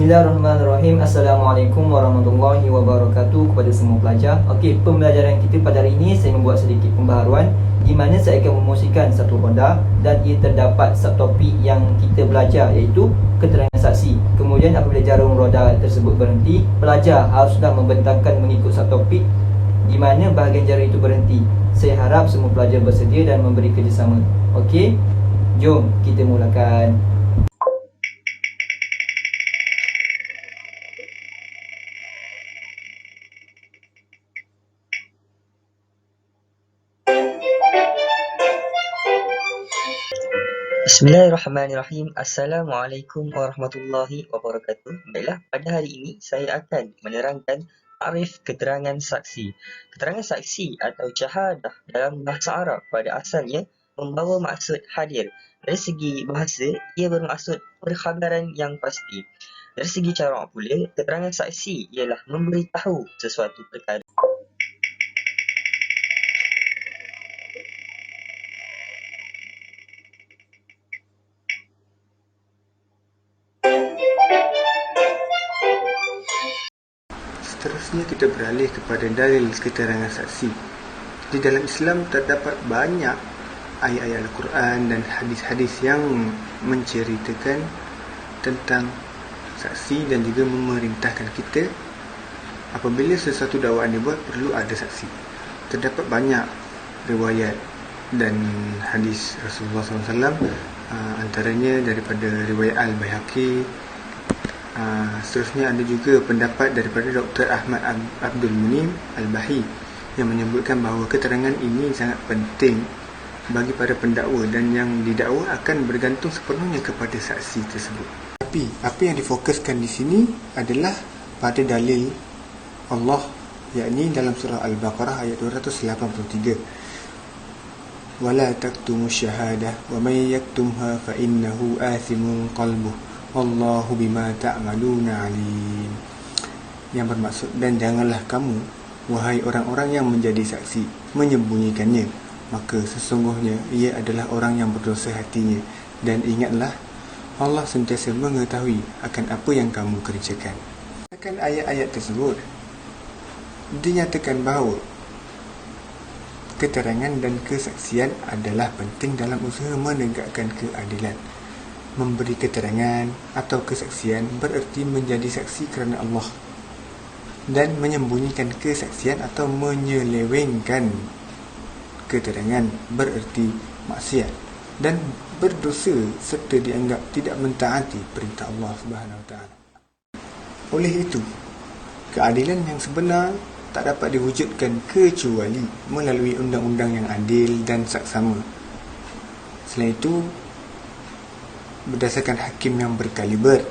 Bismillahirrahmanirrahim. Assalamualaikum warahmatullahi wabarakatuh kepada semua pelajar. Okey, pembelajaran kita pada hari ini saya membuat sedikit pembaharuan di mana saya akan memungsikan satu ronda dan ia terdapat subtopik yang kita belajar iaitu keterangan saksi. Kemudian apabila jarum ronda tersebut berhenti, pelajar haruslah membentangkan mengikut subtopik di mana bahagian jarum itu berhenti. Saya harap semua pelajar bersedia dan memberi kerjasama. Okey, jom kita mulakan. Bismillahirrahmanirrahim. Assalamualaikum warahmatullahi wabarakatuh. Baiklah, pada hari ini saya akan menerangkan takrif keterangan saksi. Keterangan saksi atau syahadah dalam bahasa Arab pada asalnya membawa maksud hadir. Dari segi bahasa, ia bermaksud perkhabaran yang pasti. Dari segi cara pula, keterangan saksi ialah memberitahu sesuatu perkara. Seterusnya kita beralih kepada dalil keterangan saksi. Di dalam Islam terdapat banyak ayat-ayat Al-Quran dan hadis-hadis yang menceritakan tentang saksi dan juga memerintahkan kita apabila sesuatu dakwaan dibuat perlu ada saksi. Terdapat banyak riwayat dan hadis Rasulullah SAW, antaranya daripada riwayat Al-Baihaqi. Seterusnya ada juga pendapat daripada Dr. Ahmad Abdul Munim Al-Bahi yang menyebutkan bahawa keterangan ini sangat penting bagi para pendakwa dan yang didakwa akan bergantung sepenuhnya kepada saksi tersebut. Tapi apa yang difokuskan di sini adalah pada dalil Allah, yakni dalam surah Al-Baqarah ayat 283. Wala taktumu syahadah wa may yaktumha fa innahu athimun qalbuh wallahu bima ta'maluna alim. Yang bermaksud, dan janganlah kamu wahai orang-orang yang menjadi saksi menyembunyikannya, maka sesungguhnya ia adalah orang yang berdosa hatinya, dan ingatlah Allah sentiasa mengetahui akan apa yang kamu kerjakan. Akan ayat-ayat tersebut dinyatakan bahawa keterangan dan kesaksian adalah penting dalam usaha menegakkan keadilan. Memberi keterangan atau kesaksian bererti menjadi saksi kerana Allah, dan menyembunyikan kesaksian atau menyelewengkan keterangan bererti maksiat dan berdosa serta dianggap tidak mentaati perintah Allah Subhanahu Wa Taala. Oleh itu, keadilan yang sebenar tak dapat diwujudkan kecuali melalui undang-undang yang adil dan saksama. Selain itu, berdasarkan hakim yang berkaliber,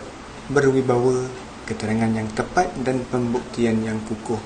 berwibawa, keterangan yang tepat dan pembuktian yang kukuh.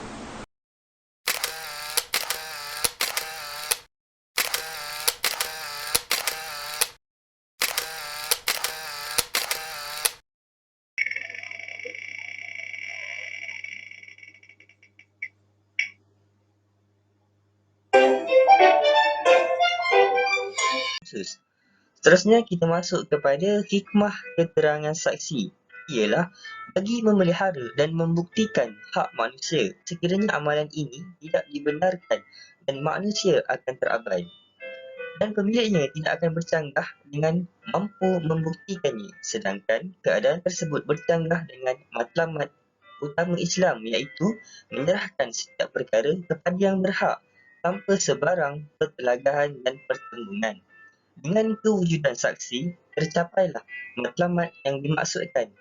Seterusnya kita masuk kepada hikmah keterangan saksi, ialah bagi memelihara dan membuktikan hak manusia sekiranya amalan ini tidak dibenarkan dan manusia akan terabai, dan pemiliknya tidak akan bercanggah dengan mampu membuktikannya, sedangkan keadaan tersebut bercanggah dengan matlamat utama Islam, iaitu menyerahkan setiap perkara kepada yang berhak tanpa sebarang pertelagahan dan pertembungan. Dengan kewujudan saksi, tercapailah matlamat yang dimaksudkan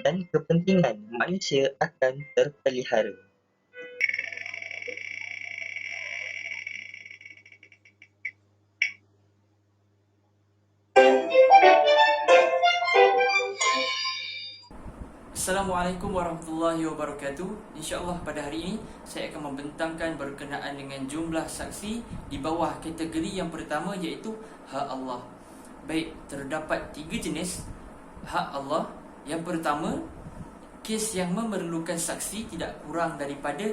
dan kepentingan manusia akan terpelihara. Assalamualaikum warahmatullahi wabarakatuh. InsyaAllah pada hari ini saya akan membentangkan berkenaan dengan jumlah saksi di bawah kategori yang pertama, iaitu hak Allah. Baik, terdapat 3 jenis hak Allah. Yang pertama, kes yang memerlukan saksi tidak kurang daripada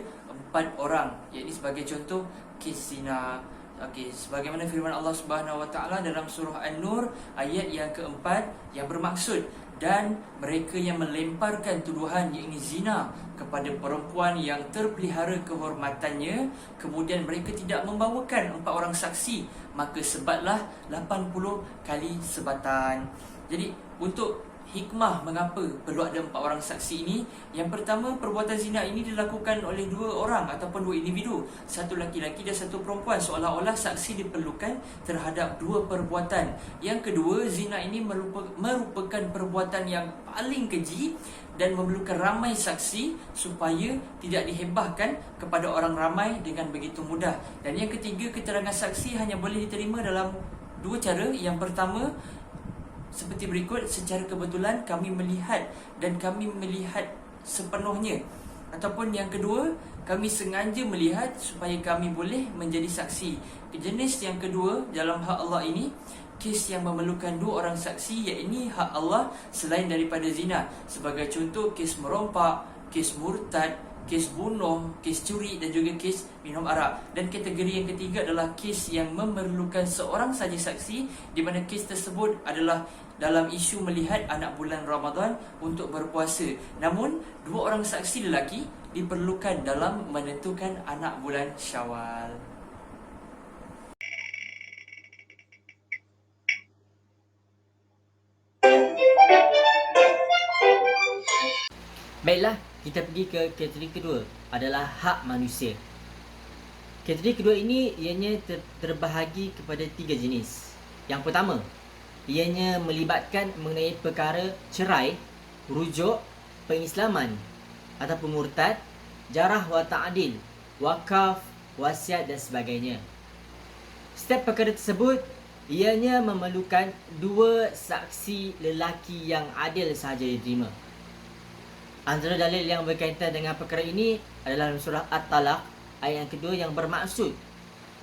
4 orang, iaitu sebagai contoh kes zina. Okey, sebagaimana firman Allah Subhanahu Wa Taala dalam surah An-Nur ayat yang keempat yang bermaksud dan mereka yang melemparkan tuduhan yakni zina kepada perempuan yang terpelihara kehormatannya, kemudian mereka tidak membawakan 4 orang saksi, maka sebatlah 80 kali sebatan. Jadi untuk hikmah mengapa perlu ada 4 orang saksi ini, yang pertama, perbuatan zina ini dilakukan oleh 2 orang ataupun 2 individu, satu laki-laki dan satu perempuan, seolah-olah saksi diperlukan terhadap 2 perbuatan. Yang kedua, zina ini merupakan perbuatan yang paling keji dan memerlukan ramai saksi supaya tidak dihebahkan kepada orang ramai dengan begitu mudah. Dan yang ketiga, keterangan saksi hanya boleh diterima dalam 2 cara. Yang pertama, seperti berikut, secara kebetulan kami melihat dan kami melihat sepenuhnya. Ataupun yang kedua, kami sengaja melihat supaya kami boleh menjadi saksi. Jenis yang kedua dalam hak Allah ini, kes yang memerlukan 2 orang saksi, iaitu hak Allah selain daripada zina. Sebagai contoh, kes merompak, kes murtad, kes bunuh, kes curi dan juga kes minum arak. Dan kategori yang ketiga adalah kes yang memerlukan seorang saja saksi, di mana kes tersebut adalah dalam isu melihat anak bulan Ramadan untuk berpuasa. Namun 2 orang saksi lelaki diperlukan dalam menentukan anak bulan Syawal. Baiklah, kita pergi ke kategori kedua, adalah hak manusia. Kategori kedua ini ianya terbahagi kepada 3 jenis. Yang pertama, ianya melibatkan mengenai perkara cerai, rujuk, pengislaman ataupun murtad, jarah wa ta'dil, wakaf, wasiat dan sebagainya. Setiap perkara tersebut ianya memerlukan 2 saksi lelaki yang adil sahaja diterima. Antara dalil yang berkaitan dengan perkara ini adalah dalam surah At-Talaq ayat yang kedua, yang bermaksud,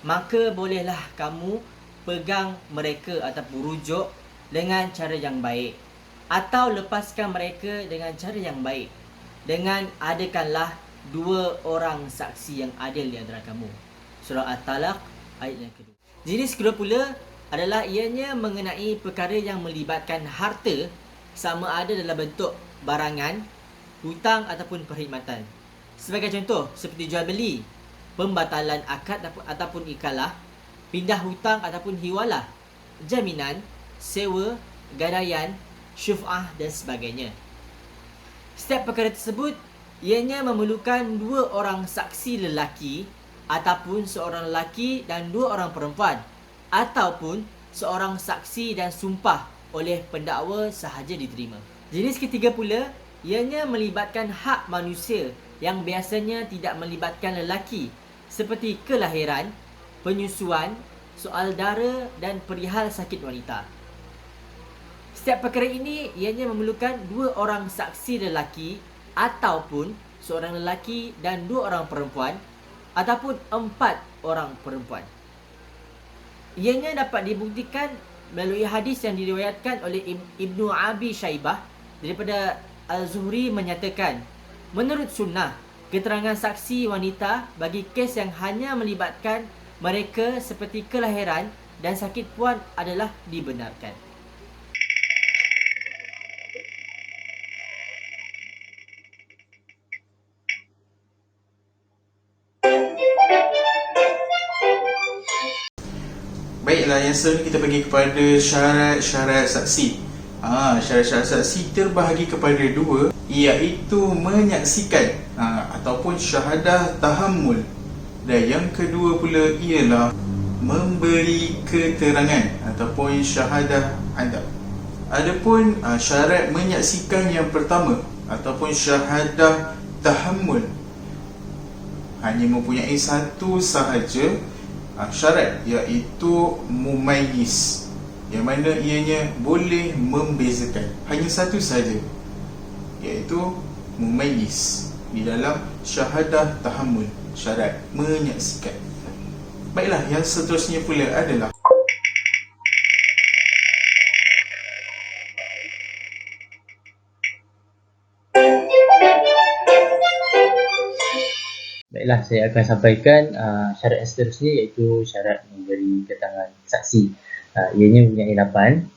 maka bolehlah kamu pegang mereka ataupun rujuk dengan cara yang baik, atau lepaskan mereka dengan cara yang baik, dengan adakanlah 2 orang saksi yang adil di antara kamu. Surah At-Talaq ayat yang kedua. Jenis kedua pula adalah ianya mengenai perkara yang melibatkan harta, sama ada dalam bentuk barangan, hutang ataupun perkhidmatan. Sebagai contoh, seperti jual beli, pembatalan akad ataupun ikalah, pindah hutang ataupun hiwalah, jaminan, sewa, gadaian, syuf'ah dan sebagainya. Setiap perkara tersebut ianya memerlukan 2 orang saksi lelaki, ataupun seorang lelaki dan 2 orang perempuan, ataupun seorang saksi dan sumpah oleh pendakwa sahaja diterima. Jenis ketiga pula ianya melibatkan hak manusia yang biasanya tidak melibatkan lelaki, seperti kelahiran, penyusuan, soal dara dan perihal sakit wanita. Setiap perkara ini ianya memerlukan 2 orang saksi lelaki, ataupun seorang lelaki dan 2 orang perempuan, ataupun 4 orang perempuan. Ianya dapat dibuktikan melalui hadis yang diriwayatkan oleh Ibnu Abi Syaibah daripada Al-Zuhri menyatakan, menurut sunnah, keterangan saksi wanita bagi kes yang hanya melibatkan mereka seperti kelahiran dan sakit puan adalah dibenarkan. Baiklah, yang seterusnya kita pergi kepada syarat-syarat saksi. Syarat-syarat saksi terbahagi kepada 2, iaitu menyaksikan ataupun syahadah tahammul, dan yang kedua pula ialah memberi keterangan ataupun syahadah adab. Adapun syarat menyaksikan yang pertama ataupun syahadah tahammul hanya mempunyai 1 sahaja syarat, iaitu mumayyiz, yang mana ianya boleh membezakan. Hanya 1 sahaja, iaitu mumayyiz di dalam syahadah tahammul, syarat menyaksikan. Baiklah, yang seterusnya pula adalah Baiklah, saya akan sampaikan syarat yang seterusnya, iaitu syarat memberi keterangan saksi. Ianya mempunyai 8.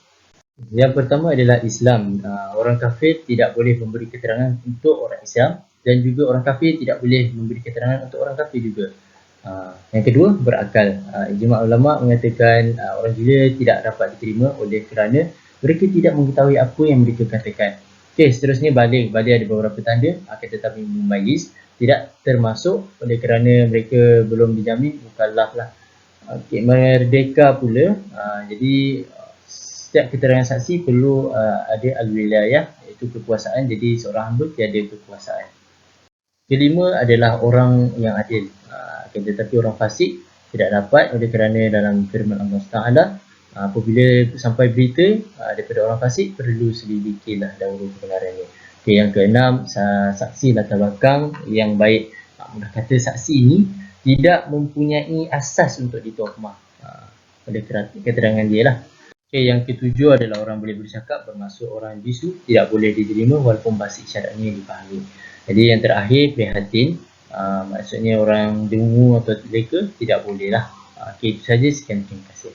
Yang pertama adalah Islam. Orang kafir tidak boleh memberi keterangan untuk orang Islam, dan juga orang kafir tidak boleh memberi keterangan untuk orang kafir juga. Yang kedua, berakal. Ijma' ulama mengatakan orang gila tidak dapat diterima oleh kerana mereka tidak mengetahui apa yang mereka katakan. Okey, seterusnya balik. Balik ada beberapa tanda, akan tetapi mumayyiz tidak termasuk oleh kerana mereka belum dijamin mukallaf lah. Okey, merdeka pula. Jadi setiap keterangan saksi perlu ada al-wilayah, iaitu kekuasaan. Jadi seorang hamba tiada kekuasaan. Kelima adalah orang yang adil. Tetapi orang fasik tidak dapat, oleh kerana dalam firman Allah Taala, apabila sampai berita daripada orang fasik, perlu selidikilah dahulu kebenarannya. Okay, yang keenam, saksi latar belakang yang baik. Mudah kata saksi ini tidak mempunyai asas untuk ditohmah oleh keterangan dia lah. Okay, yang ketujuh adalah orang boleh bercakap, bermaksud orang bisu tidak boleh diterima walaupun bahasa isyaratnya dipahami. Jadi yang terakhir, prihatin. Maksudnya orang dengu atau leka tidak boleh lah. Okay, itu saja. Sekian, terima kasih.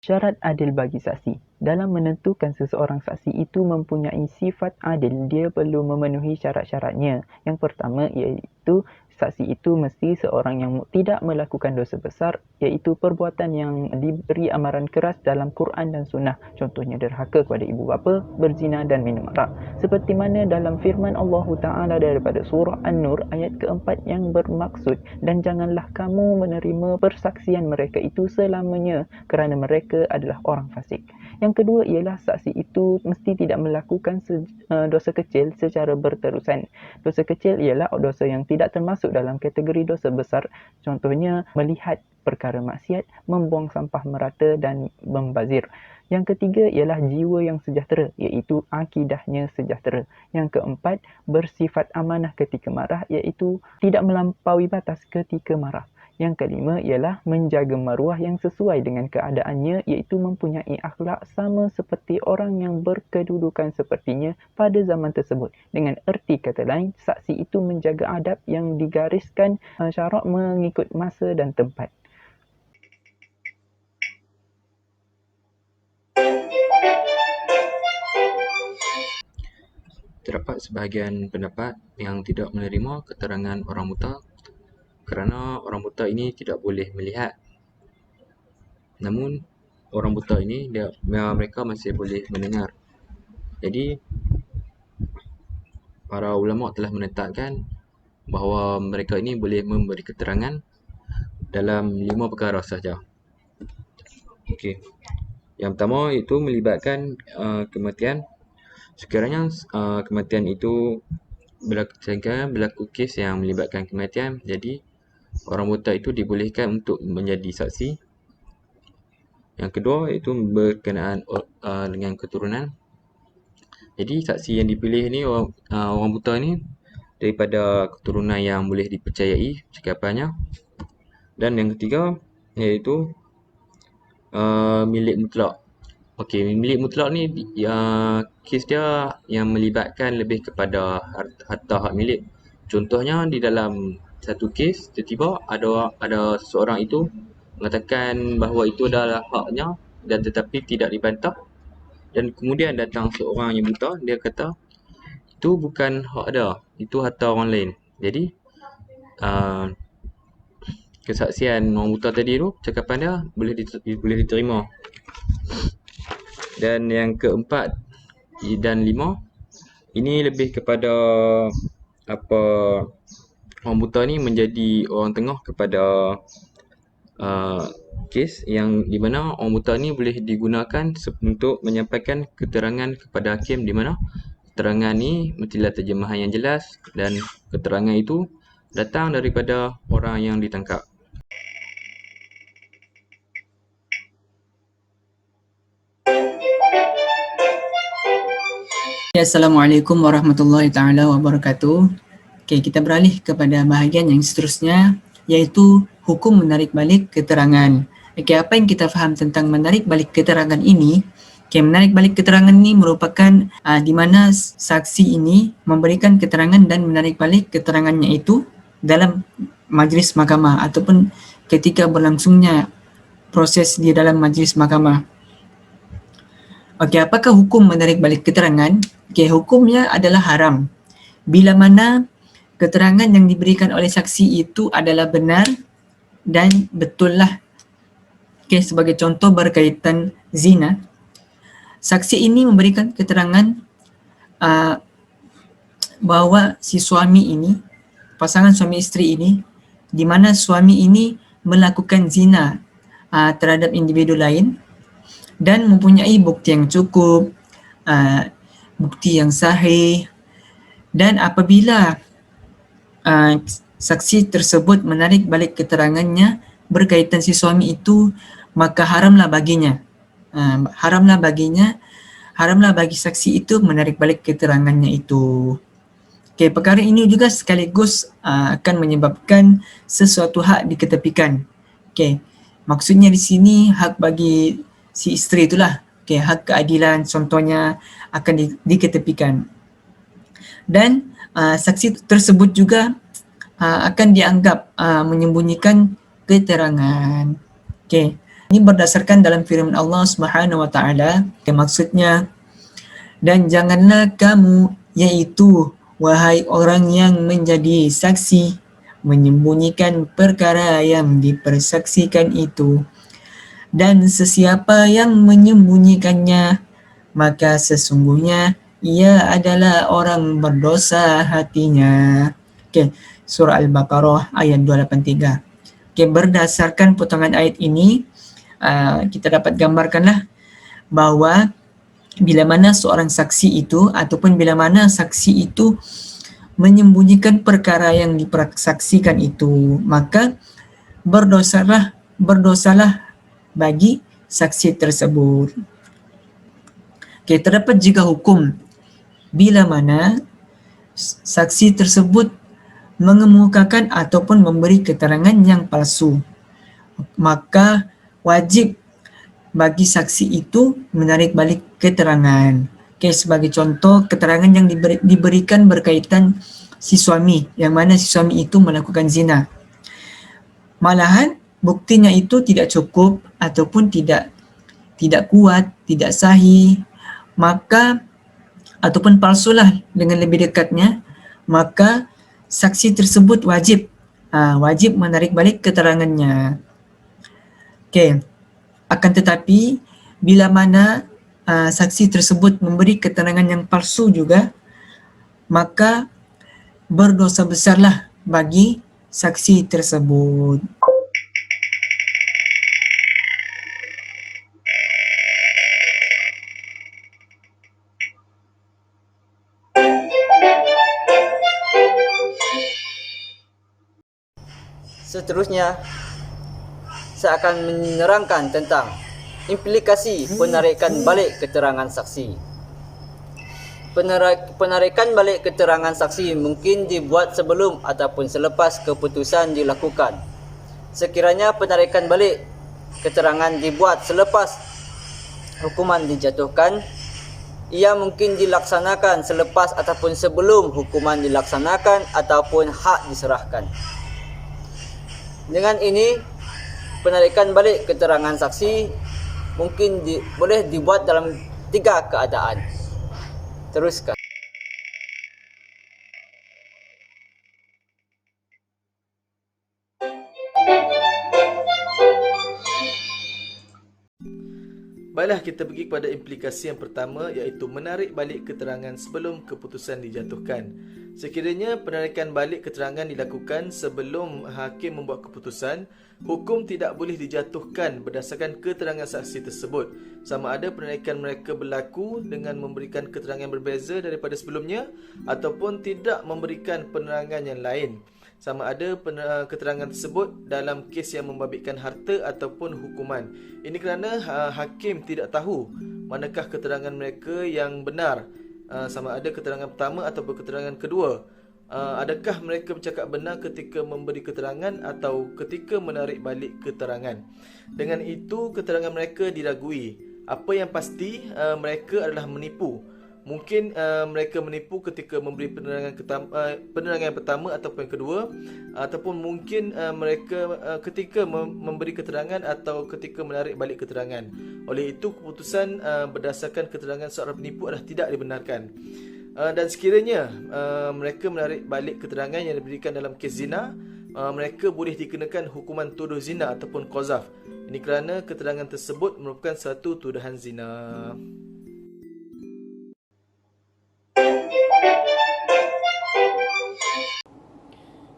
Syarat adil bagi saksi. Dalam menentukan seseorang saksi itu mempunyai sifat adil, dia perlu memenuhi syarat-syaratnya. Yang pertama iaitu saksi itu mesti seorang yang tidak melakukan dosa besar, iaitu perbuatan yang diberi amaran keras dalam Quran dan Sunnah. Contohnya derhaka kepada ibu bapa, berzina dan minum arak. Seperti mana dalam firman Allah Ta'ala daripada surah An-Nur ayat keempat yang bermaksud, dan janganlah kamu menerima persaksian mereka itu selamanya kerana mereka adalah orang fasik. Yang kedua ialah saksi itu mesti tidak melakukan dosa kecil secara berterusan. Dosa kecil ialah dosa yang tidak termasuk dalam kategori dosa besar. Contohnya melihat perkara maksiat, membuang sampah merata dan membazir. Yang ketiga ialah jiwa yang sejahtera, iaitu akidahnya sejahtera. Yang keempat, bersifat amanah ketika marah, iaitu tidak melampaui batas ketika marah. Yang kelima ialah menjaga maruah yang sesuai dengan keadaannya, iaitu mempunyai akhlak sama seperti orang yang berkedudukan sepertinya pada zaman tersebut. Dengan erti kata lain, saksi itu menjaga adab yang digariskan syarak mengikut masa dan tempat. Terdapat sebahagian pendapat yang tidak menerima keterangan orang buta kerana orang buta ini tidak boleh melihat. Namun orang buta ini mereka masih boleh mendengar. Jadi para ulama telah menetapkan bahawa mereka ini boleh memberi keterangan dalam 5 perkara sahaja. Okey. Yang pertama itu melibatkan kematian. Sekiranya kematian itu berlaku kes yang melibatkan kematian, jadi orang buta itu dibolehkan untuk menjadi saksi. Yang kedua itu berkenaan dengan keturunan. Jadi saksi yang dipilih ni orang buta ni daripada keturunan yang boleh dipercayai cakapannya. Dan yang ketiga iaitu milik mutlak. Okey, milik mutlak ni kes dia yang melibatkan lebih kepada harta hak milik. Contohnya di dalam satu kes tiba-tiba ada seseorang itu mengatakan bahawa itu adalah haknya dan tetapi tidak dibantah, dan kemudian datang seorang yang buta, dia kata itu bukan hak dia, itu harta orang lain. Jadi kesaksian orang buta tadi tu, cakapan dia boleh diterima. Dan yang keempat dan 5 ini lebih kepada orang buta ni menjadi orang tengah kepada kes yang di mana orang buta ni boleh digunakan untuk menyampaikan keterangan kepada hakim, di mana keterangan ni mestilah terjemahan yang jelas dan keterangan itu datang daripada orang yang ditangkap. Assalamualaikum warahmatullahi taala wabarakatuh. Okey, kita beralih kepada bahagian yang seterusnya, iaitu hukum menarik balik keterangan. Okey, apa yang kita faham tentang menarik balik keterangan ini? Okey, menarik balik keterangan ini merupakan di mana saksi ini memberikan keterangan dan menarik balik keterangannya itu dalam majlis mahkamah ataupun ketika berlangsungnya proses di dalam majlis mahkamah. Okey, apakah hukum menarik balik keterangan? Okey, hukumnya adalah haram. Bila mana keterangan yang diberikan oleh saksi itu adalah benar dan betul lah. Okey, sebagai contoh berkaitan zina, saksi ini memberikan keterangan bahawa si suami ini, pasangan suami isteri ini, di mana suami ini melakukan zina terhadap individu lain dan mempunyai bukti yang cukup, bukti yang sahih, dan apabila saksi tersebut menarik balik keterangannya berkaitan si suami itu, maka haramlah baginya, haramlah bagi saksi itu menarik balik keterangannya itu. Okey, perkara ini juga sekaligus akan menyebabkan sesuatu hak diketepikan. Okey, maksudnya di sini hak bagi si isteri itulah. Okey, hak keadilan contohnya akan diketepikan. Dan saksi tersebut juga akan dianggap menyembunyikan keterangan. Okey, ini berdasarkan dalam firman Allah Subhanahu wa taala. Maksudnya, dan janganlah kamu, iaitu wahai orang yang menjadi saksi, menyembunyikan perkara yang dipersaksikan itu, dan sesiapa yang menyembunyikannya, maka sesungguhnya ia adalah orang berdosa hatinya. Okey, surah Al-Baqarah ayat 283. Okey, berdasarkan potongan ayat ini, kita dapat gambarkanlah bahawa bila mana seorang saksi itu ataupun bila mana saksi itu menyembunyikan perkara yang dipersaksikan itu, maka berdosalah bagi saksi tersebut. Okey, terdapat juga hukum bila mana saksi tersebut mengemukakan ataupun memberi keterangan yang palsu, maka wajib bagi saksi itu menarik balik keterangan. Okey, sebagai contoh, keterangan yang diberikan berkaitan si suami, yang mana si suami itu melakukan zina. Malahan buktinya itu tidak cukup ataupun tidak kuat, tidak sahih, maka ataupun palsulah dengan lebih dekatnya, maka saksi tersebut wajib menarik balik keterangannya. Okey, akan tetapi bila mana saksi tersebut memberi keterangan yang palsu juga, maka berdosa besarlah bagi saksi tersebut. Seterusnya, saya akan menerangkan tentang implikasi penarikan balik keterangan saksi. Penarikan balik keterangan saksi mungkin dibuat sebelum ataupun selepas keputusan dilakukan. Sekiranya penarikan balik keterangan dibuat selepas hukuman dijatuhkan, ia mungkin dilaksanakan selepas ataupun sebelum hukuman dilaksanakan ataupun hak diserahkan. Dengan ini, penarikan balik keterangan saksi mungkin boleh dibuat dalam 3 keadaan. Teruskan. Baiklah, kita pergi kepada implikasi yang pertama, iaitu menarik balik keterangan sebelum keputusan dijatuhkan. Sekiranya penarikan balik keterangan dilakukan sebelum hakim membuat keputusan, hukum tidak boleh dijatuhkan berdasarkan keterangan saksi tersebut. Sama ada penarikan mereka berlaku dengan memberikan keterangan yang berbeza daripada sebelumnya ataupun tidak memberikan penerangan yang lain. Sama ada keterangan tersebut dalam kes yang membabitkan harta ataupun hukuman. Ini kerana hakim tidak tahu manakah keterangan mereka yang benar, sama ada keterangan pertama ataupun keterangan kedua. Adakah mereka bercakap benar ketika memberi keterangan atau ketika menarik balik keterangan. Dengan itu, keterangan mereka diragui. Apa yang pasti, mereka adalah menipu. Mungkin mereka menipu ketika memberi penerangan yang pertama ataupun yang kedua, ataupun mungkin mereka ketika memberi keterangan atau ketika menarik balik keterangan. Oleh itu, keputusan berdasarkan keterangan seorang penipu adalah tidak dibenarkan. Dan sekiranya mereka menarik balik keterangan yang diberikan dalam kes zina, mereka boleh dikenakan hukuman tuduh zina ataupun qazaf. Ini kerana keterangan tersebut merupakan satu tuduhan zina.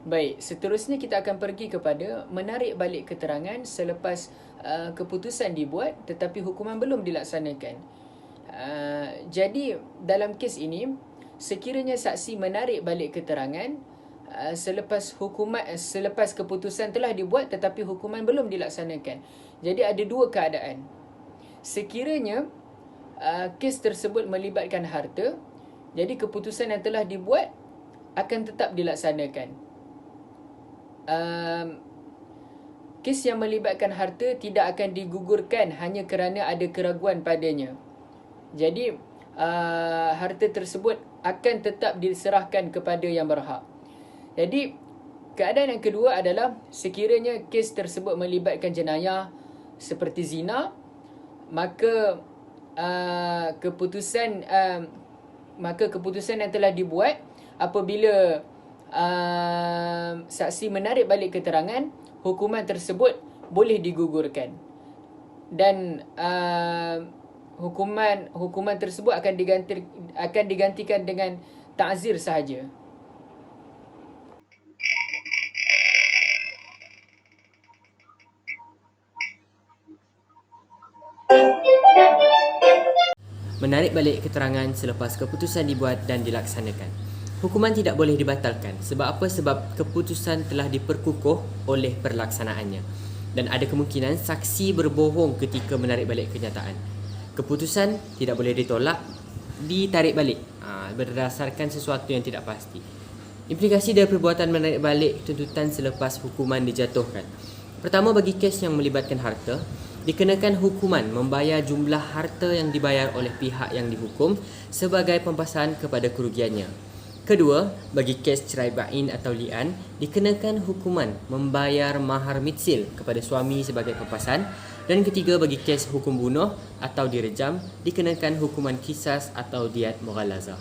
Baik, seterusnya kita akan pergi kepada menarik balik keterangan selepas keputusan dibuat tetapi hukuman belum dilaksanakan. Jadi dalam kes ini, sekiranya saksi menarik balik keterangan selepas keputusan telah dibuat tetapi hukuman belum dilaksanakan. Jadi ada dua keadaan. Sekiranya kes tersebut melibatkan harta, jadi keputusan yang telah dibuat akan tetap dilaksanakan. Kes yang melibatkan harta tidak akan digugurkan hanya kerana ada keraguan padanya. Jadi harta tersebut akan tetap diserahkan kepada yang berhak. Jadi keadaan yang kedua adalah sekiranya kes tersebut melibatkan jenayah seperti zina, maka keputusan yang telah dibuat apabila saksi menarik balik keterangan, hukuman tersebut boleh digugurkan dan hukuman tersebut akan digantikan dengan ta'zir sahaja. Menarik balik keterangan selepas keputusan dibuat dan dilaksanakan. Hukuman tidak boleh dibatalkan. Sebab apa? Sebab keputusan telah diperkukuh oleh perlaksanaannya. Dan ada kemungkinan saksi berbohong ketika menarik balik kenyataan. Keputusan tidak boleh ditolak, ditarik balik berdasarkan sesuatu yang tidak pasti. Implikasi dari perbuatan menarik balik tuntutan selepas hukuman dijatuhkan. Pertama, bagi kes yang melibatkan harta, dikenakan hukuman membayar jumlah harta yang dibayar oleh pihak yang dihukum sebagai pempasan kepada kerugiannya. Kedua, bagi kes cerai bain atau li'an, dikenakan hukuman membayar mahar mitsil kepada suami sebagai pempasan. Dan ketiga, bagi kes hukum bunuh atau direjam, dikenakan hukuman kisas atau diat mughallazah.